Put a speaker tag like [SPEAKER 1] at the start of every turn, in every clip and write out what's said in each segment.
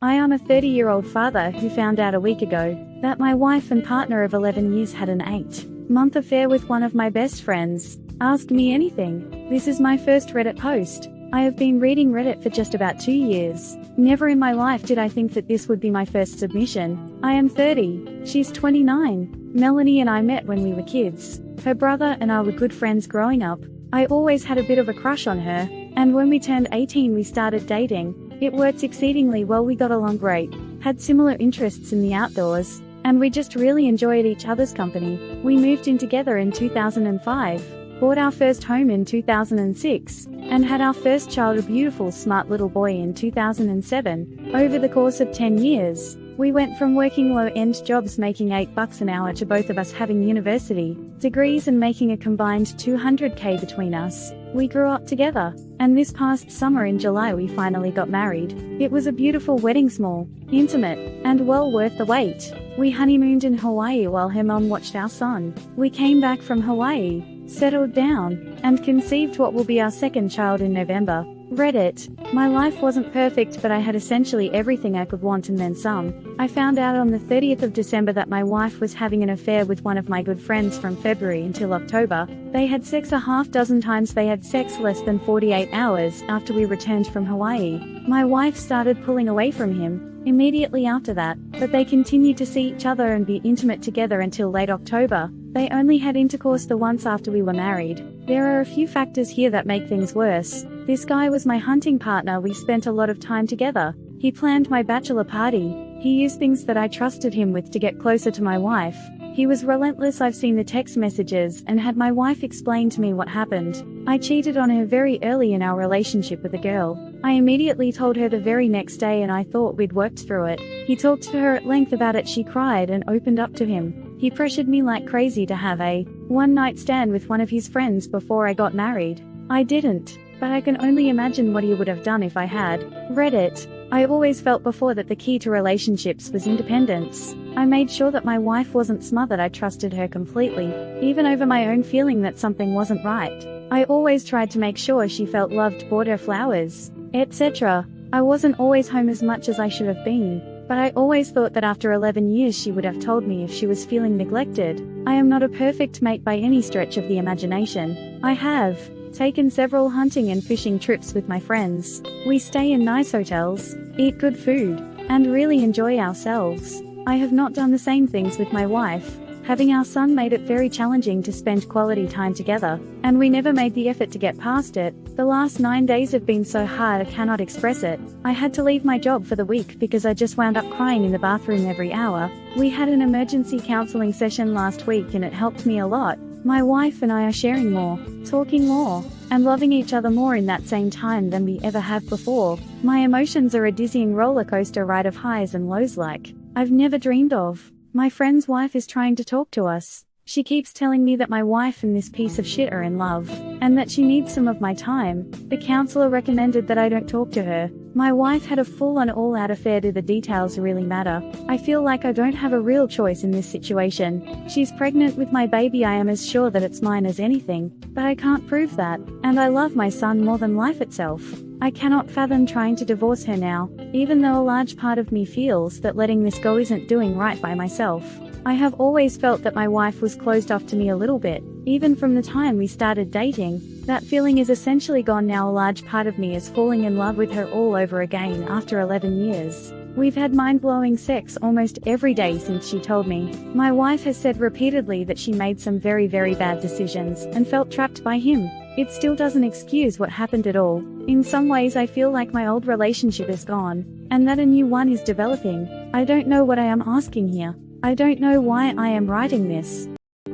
[SPEAKER 1] I am a 30-year-old father who found out a week ago that my wife and partner of 11 years had an 8-month affair with one of my best friends. Ask me anything. This is my first Reddit post. I have been reading Reddit for just about 2 years. Never in my life did I think that this would be my first submission. I am 30. She's 29. Melanie and I met when we were kids. Her brother and I were good friends growing up. I always had a bit of a crush on her, and when we turned 18 we started dating. It worked exceedingly well, we got along great, had similar interests in the outdoors, and we just really enjoyed each other's company. We moved in together in 2005, bought our first home in 2006, and had our first child, a beautiful smart little boy, in 2007. Over the course of 10 years, we went from working low-end jobs making $8 an hour to both of us having university degrees and making a combined $200K between us. We grew up together, and this past summer in July we finally got married. It was a beautiful wedding, small, intimate, and well worth the wait. We honeymooned in Hawaii while her mom watched our son. We came back from Hawaii, settled down, and conceived what will be our second child in November. Reddit. My life wasn't perfect, but I had essentially everything I could want and then some. I found out on the 30th of December that my wife was having an affair with one of my good friends from February until October. They had sex a half dozen times. They had sex less than 48 hours after we returned from Hawaii. My wife started pulling away from him immediately after that, but they continued to see each other and be intimate together until late October. They only had intercourse the once after we were married. There are a few factors here that make things worse. This guy was my hunting partner. We spent a lot of time together. He planned my bachelor party. He used things that I trusted him with to get closer to my wife. He was relentless. I've seen the text messages and had my wife explain to me what happened. I cheated on her very early in our relationship with a girl. I immediately told her the very next day and I thought we'd worked through it. He talked to her at length about it. She cried and opened up to him. He pressured me like crazy to have a one-night stand with one of his friends before I got married. I didn't, but I can only imagine what he would have done if I had. Reddit. I always felt before that the key to relationships was independence. I made sure that my wife wasn't smothered. I trusted her completely, even over my own feeling that something wasn't right. I always tried to make sure she felt loved, bought her flowers, etc. I wasn't always home as much as I should have been, but I always thought that after 11 years she would have told me if she was feeling neglected. I am not a perfect mate by any stretch of the imagination. I have taken several hunting and fishing trips with my friends. We stay in nice hotels, eat good food, and really enjoy ourselves. I have not done the same things with my wife. Having our son made it very challenging to spend quality time together, and we never made the effort to get past it. The last 9 days have been so hard I cannot express it. I had to leave my job for the week because I just wound up crying in the bathroom every hour. We had an emergency counseling session last week and it helped me a lot. My wife and I are sharing more, talking more, and loving each other more in that same time than we ever have before. My emotions are a dizzying roller coaster ride of highs and lows like I've never dreamed of. My friend's wife is trying to talk to us. She keeps telling me that my wife and this piece of shit are in love, and that she needs some of my time. The counselor recommended that I don't talk to her. My wife had a full-on all-out affair. Do the details really matter? I feel like I don't have a real choice in this situation. She's pregnant with my baby. I am as sure that it's mine as anything, but I can't prove that, and I love my son more than life itself. I cannot fathom trying to divorce her now, even though a large part of me feels that letting this go isn't doing right by myself. I have always felt that my wife was closed off to me a little bit, even from the time we started dating. That feeling is essentially gone now. A large part of me is falling in love with her all over again after 11 years. We've had mind-blowing sex almost every day since she told me. My wife has said repeatedly that she made some very bad decisions and felt trapped by him. It still doesn't excuse what happened at all. In some ways I feel like my old relationship is gone, and that a new one is developing. I don't know what I am asking here. I don't know why I am writing this.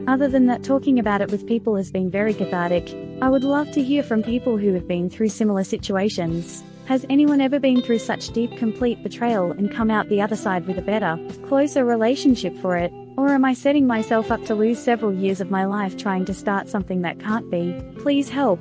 [SPEAKER 1] Other than that, talking about it with people has been very cathartic. I would love to hear from people who have been through similar situations. Has anyone ever been through such deep, complete betrayal and come out the other side with a better, closer relationship for it? Or am I setting myself up to lose several years of my life trying to start something that can't be? Please help.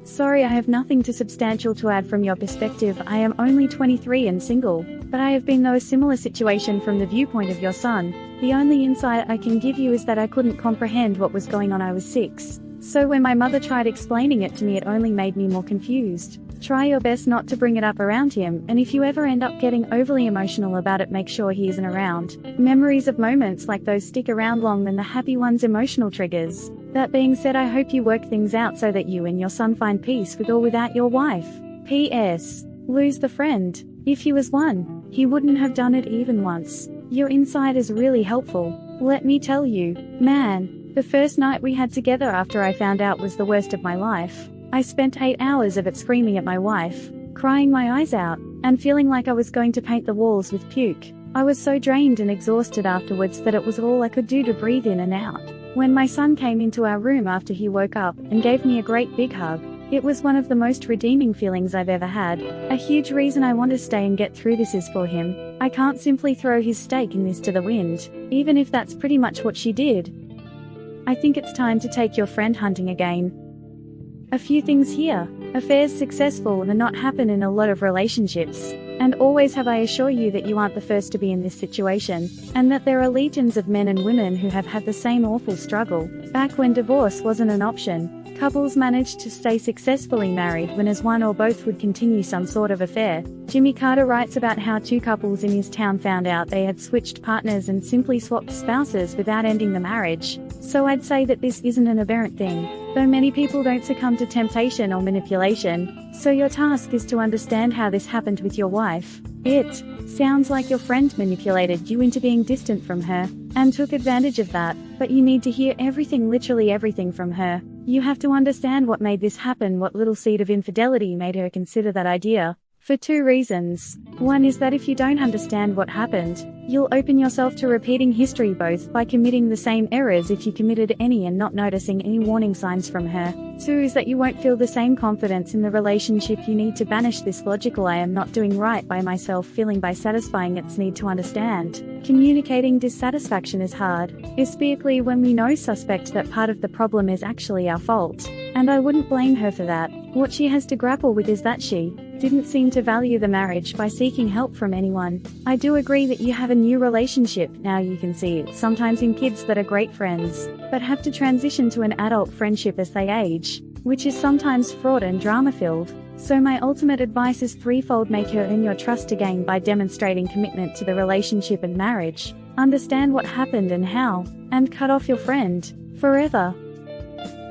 [SPEAKER 1] Sorry, I have nothing too substantial to add from your perspective. I am only 23 and single, but I have been through a similar situation from the viewpoint of your son. The only insight I can give you is that I couldn't comprehend what was going on. I was 6. So when my mother tried explaining it to me, it only made me more confused. Try your best not to bring it up around him, and if you ever end up getting overly emotional about it, make sure he isn't around. Memories of moments like those stick around longer than the happy ones' emotional triggers. That being said, I hope you work things out so that you and your son find peace with or without your wife. P.S. Lose the friend. If he was one, he wouldn't have done it even once. Your insight is really helpful. Let me tell you, man, the first night we had together after I found out was the worst of my life. I spent 8 hours of it screaming at my wife, crying my eyes out, and feeling like I was going to paint the walls with puke. I was so drained and exhausted afterwards that it was all I could do to breathe in and out. When my son came into our room after he woke up and gave me a great big hug, it was one of the most redeeming feelings I've ever had. A huge reason I want to stay and get through this is for him. I can't simply throw his stake in this to the wind, even if that's pretty much what she did. I think it's time to take your friend hunting again. A few things here. Affairs successful and not happen in a lot of relationships. And always have I assure you that you aren't the first to be in this situation, and that there are legions of men and women who have had the same awful struggle. Back when divorce wasn't an option, couples managed to stay successfully married when as one or both would continue some sort of affair. Jimmy Carter writes about how 2 couples in his town found out they had switched partners and simply swapped spouses without ending the marriage. So I'd say that this isn't an aberrant thing, though many people don't succumb to temptation or manipulation. So your task is to understand how this happened with your wife. It sounds like your friend manipulated you into being distant from her, and took advantage of that, but you need to hear everything, literally everything from her. You have to understand what made this happen, what little seed of infidelity made her consider that idea. For 2 reasons. One is that if you don't understand what happened, you'll open yourself to repeating history, both by committing the same errors if you committed any and not noticing any warning signs from her. 2 is that you won't feel the same confidence in the relationship. You need to banish this logical "I am not doing right by myself" feeling by satisfying its need to understand. Communicating dissatisfaction is hard, especially when we know suspect that part of the problem is actually our fault. And I wouldn't blame her for that. What she has to grapple with is that she didn't seem to value the marriage by seeking help from anyone. I do agree that you have a new relationship now. You can see it sometimes in kids that are great friends, but have to transition to an adult friendship as they age, which is sometimes fraught and drama-filled. So my ultimate advice is threefold. Make her earn your trust again by demonstrating commitment to the relationship and marriage. Understand what happened and how, and cut off your friend forever.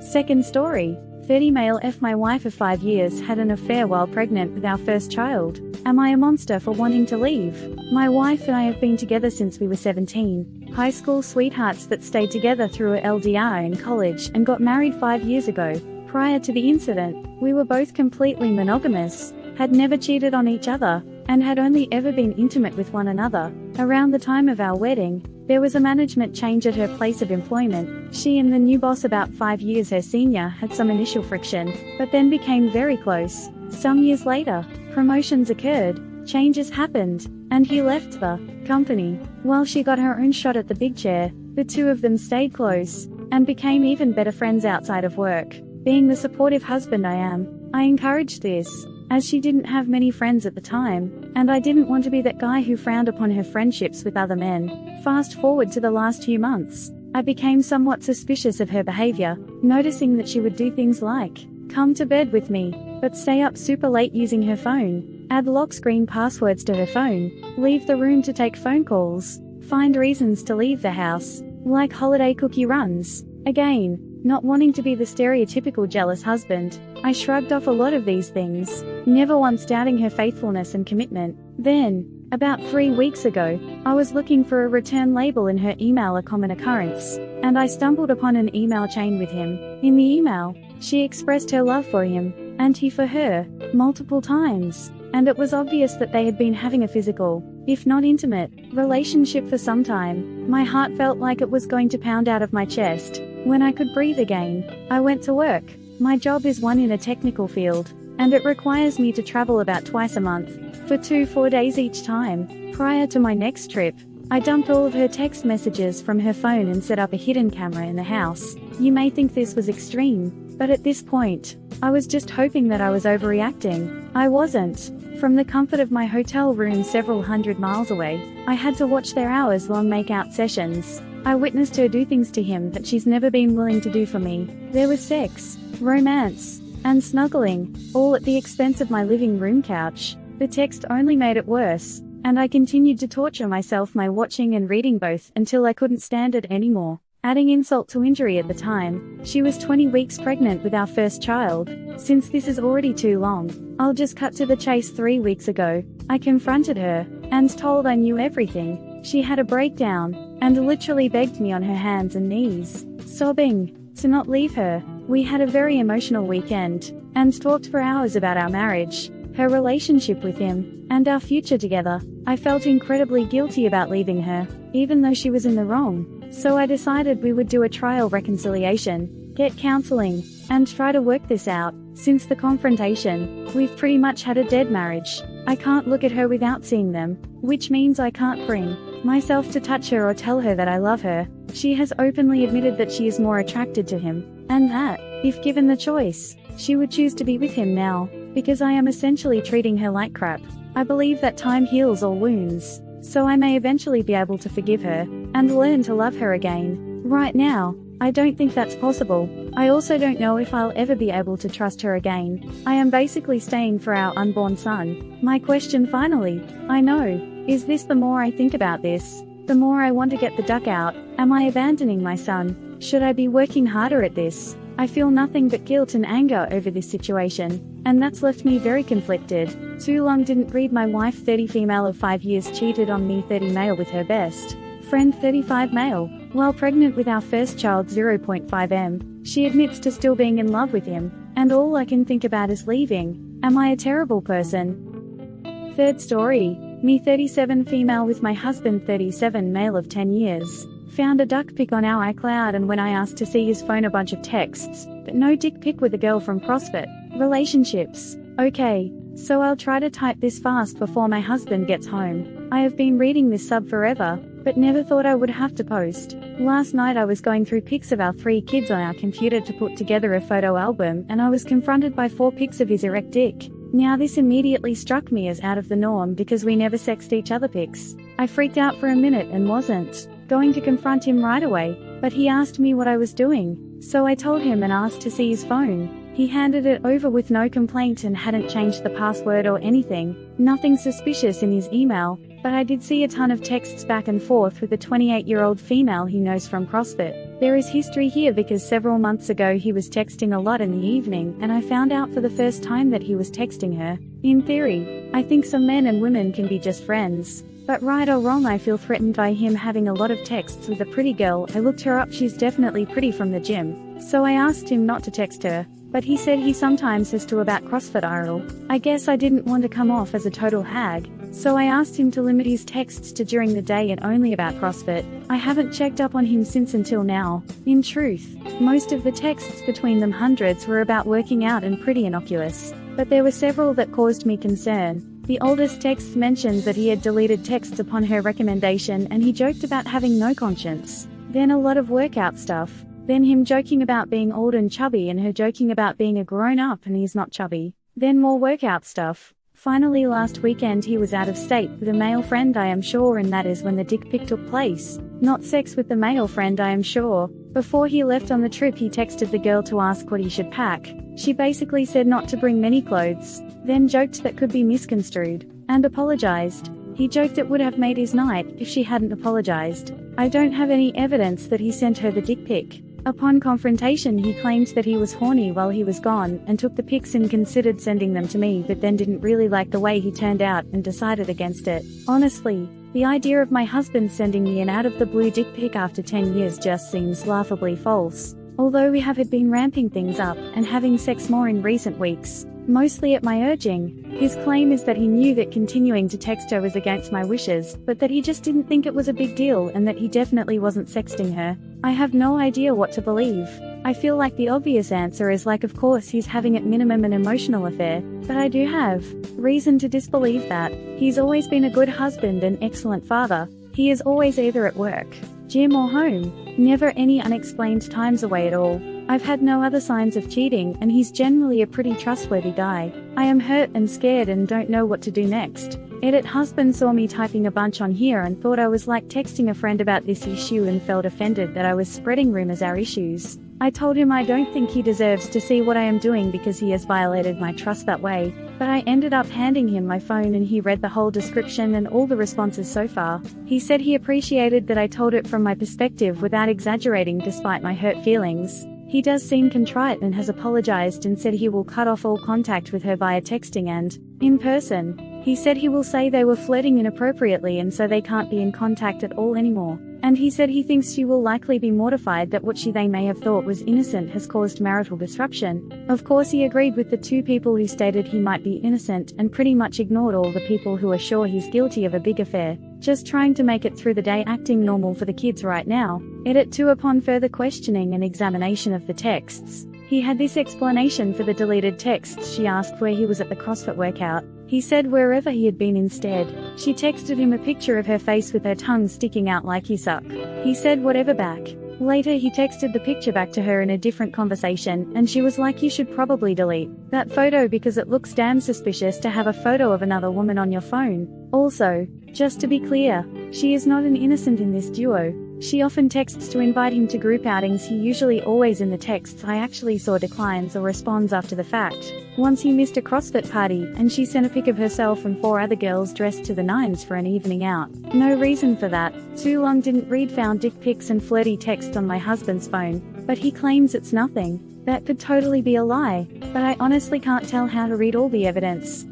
[SPEAKER 1] Second story. 30 male F. My wife of 5 years had an affair while pregnant with our first child. Am I a monster for wanting to leave? My wife and I have been together since we were 17. High school sweethearts that stayed together through a LDR in college and got married 5 years ago. Prior to the incident, we were both completely monogamous, had never cheated on each other, and had only ever been intimate with one another. Around the time of our wedding, there was a management change at her place of employment. She and the new boss, about 5 years her senior, had some initial friction, but then became very close. Some years later, promotions occurred, changes happened, and he left the company. While she got her own shot at the big chair, the 2 of them stayed close, and became even better friends outside of work. Being the supportive husband I am, I encouraged this, as she didn't have many friends at the time, and I didn't want to be that guy who frowned upon her friendships with other men. Fast forward to the last few months, I became somewhat suspicious of her behavior, noticing that she would do things like come to bed with me, but stay up super late using her phone, add lock screen passwords to her phone, leave the room to take phone calls, find reasons to leave the house, like holiday cookie runs. Again, not wanting to be the stereotypical jealous husband, I shrugged off a lot of these things, never once doubting her faithfulness and commitment. Then, about 3 weeks ago, I was looking for a return label in her email, a common occurrence, and I stumbled upon an email chain with him. In the email, she expressed her love for him, and he for her, multiple times, and it was obvious that they had been having a physical, if not intimate, relationship for some time. My heart felt like it was going to pound out of my chest. When I could breathe again, I went to work. My job is one in a technical field, and it requires me to travel about twice a month, for 4 days each time. Prior to my next trip, I dumped all of her text messages from her phone and set up a hidden camera in the house. You may think this was extreme, but at this point, I was just hoping that I was overreacting. I wasn't. From the comfort of my hotel room several hundred miles away, I had to watch their hours-long make-out sessions. I witnessed her do things to him that she's never been willing to do for me. There was sex, romance, and snuggling, all at the expense of my living room couch. The text only made it worse, and I continued to torture myself by watching and reading both until I couldn't stand it anymore. Adding insult to injury at the time, she was 20 weeks pregnant with our first child. Since this is already too long, I'll just cut to the chase. 3 weeks ago, I confronted her, and told I knew everything. She had a breakdown, and literally begged me on her hands and knees, sobbing, to not leave her. We had a very emotional weekend, and talked for hours about our marriage, her relationship with him, and our future together. I felt incredibly guilty about leaving her, even though she was in the wrong. So I decided we would do a trial reconciliation, get counseling, and try to work this out. Since the confrontation, we've pretty much had a dead marriage. I can't look at her without seeing them, which means I can't bring myself to touch her or tell her that I love her. She has openly admitted that she is more attracted to him, and that, if given the choice, she would choose to be with him now, because I am essentially treating her like crap. I believe that time heals all wounds, so I may eventually be able to forgive her, and learn to love her again. Right now, I don't think that's possible. I also don't know if I'll ever be able to trust her again. I am basically staying for our unborn son. My question finally, I know, is this: the more I think about this, the more I want to get the duck out. Am I abandoning my son? Should I be working harder at this? I feel nothing but guilt and anger over this situation, and that's left me very conflicted. Too long didn't read. My wife, 30, female of 5 years, cheated on me. 30, male, with her best friend, 35, male, while pregnant with our first child, 0.5 m. She admits to still being in love with him, and all I can think about is leaving. Am I a terrible person? Third story, me, 37, female, with my husband, 37, male of 10 years. Found a duck pic on our iCloud, and when I asked to see his phone, a bunch of texts, but no dick pic with a girl from CrossFit. Relationships. Okay, so I'll try to type this fast before my husband gets home. I have been reading this sub forever, but never thought I would have to post. Last night I was going through pics of our 3 kids on our computer to put together a photo album, and I was confronted by 4 pics of his erect dick. Now this immediately struck me as out of the norm because we never sexed each other pics. I freaked out for a minute and wasn't going to confront him right away, but he asked me what I was doing, so I told him and asked to see his phone. He handed it over with no complaint and hadn't changed the password or anything. Nothing suspicious in his email, but I did see a ton of texts back and forth with a 28-year-old female he knows from CrossFit. There is history here because several months ago he was texting a lot in the evening, and I found out for the first time that he was texting her. In theory, I think some men and women can be just friends. But right or wrong, I feel threatened by him having a lot of texts with a pretty girl. I looked her up, she's definitely pretty, from the gym. So I asked him not to text her, but he said he sometimes has to about CrossFit IRL. I guess I didn't want to come off as a total hag, so I asked him to limit his texts to during the day and only about CrossFit. I haven't checked up on him since until now. In truth, most of the texts, between them hundreds, were about working out and pretty innocuous, but there were several that caused me concern. The oldest text mentioned that he had deleted texts upon her recommendation, and he joked about having no conscience. Then a lot of workout stuff. Then him joking about being old and chubby, and her joking about being a grown-up and he's not chubby. Then more workout stuff. Finally last weekend he was out of state with a male friend, I am sure, and that is when the dick pic took place. Not sex with the male friend, I am sure. Before he left on the trip he texted the girl to ask what he should pack. She basically said not to bring many clothes, then joked that could be misconstrued, and apologized. He joked it would have made his night if she hadn't apologized. I don't have any evidence that he sent her the dick pic. Upon confrontation he claimed that he was horny while he was gone and took the pics and considered sending them to me, but then didn't really like the way he turned out and decided against it. Honestly, the idea of my husband sending me an out-of-the-blue dick pic after 10 years just seems laughably false. Although we have been ramping things up and having sex more in recent weeks, mostly at my urging, his claim is that he knew that continuing to text her was against my wishes, but that he just didn't think it was a big deal and that he definitely wasn't sexting her. I have no idea what to believe. I feel like the obvious answer is like, of course he's having at minimum an emotional affair, but I do have reason to disbelieve that. He's always been a good husband and excellent father. He is always either at work, gym or home, never any unexplained times away at all. I've had no other signs of cheating, and he's generally a pretty trustworthy guy. I am hurt and scared and don't know what to do next. Edit: husband saw me typing a bunch on here and thought I was like texting a friend about this issue and felt offended that I was spreading rumors our issues. I told him I don't think he deserves to see what I am doing because he has violated my trust that way, but I ended up handing him my phone and he read the whole description and all the responses so far. He said he appreciated that I told it from my perspective without exaggerating despite my hurt feelings. He does seem contrite and has apologized and said he will cut off all contact with her via texting and in person. He said he will say they were flirting inappropriately and so they can't be in contact at all anymore. And he said he thinks she will likely be mortified that what they may have thought was innocent has caused marital disruption. Of course he agreed with the two people who stated he might be innocent and pretty much ignored all the people who are sure he's guilty of a big affair, just trying to make it through the day acting normal for the kids right now. Edit 2. Upon further questioning and examination of the texts, he had this explanation for the deleted texts. She asked where he was at the CrossFit workout. He said wherever he had been instead. She texted him a picture of her face with her tongue sticking out like you suck. He said whatever back. Later he texted the picture back to her in a different conversation and she was like you should probably delete that photo because it looks damn suspicious to have a photo of another woman on your phone. Also, just to be clear, she is not an innocent in this duo. She often texts to invite him to group outings. He usually always in the texts I actually saw declines or responds after the fact. Once he missed a CrossFit party and she sent a pic of herself and 4 other girls dressed to the nines for an evening out. No reason for that. Too long didn't read found dick pics and flirty texts on my husband's phone, but he claims it's nothing. That could totally be a lie, but I honestly can't tell how to read all the evidence.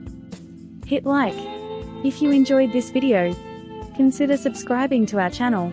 [SPEAKER 1] Hit like if you enjoyed this video. Consider subscribing to our channel.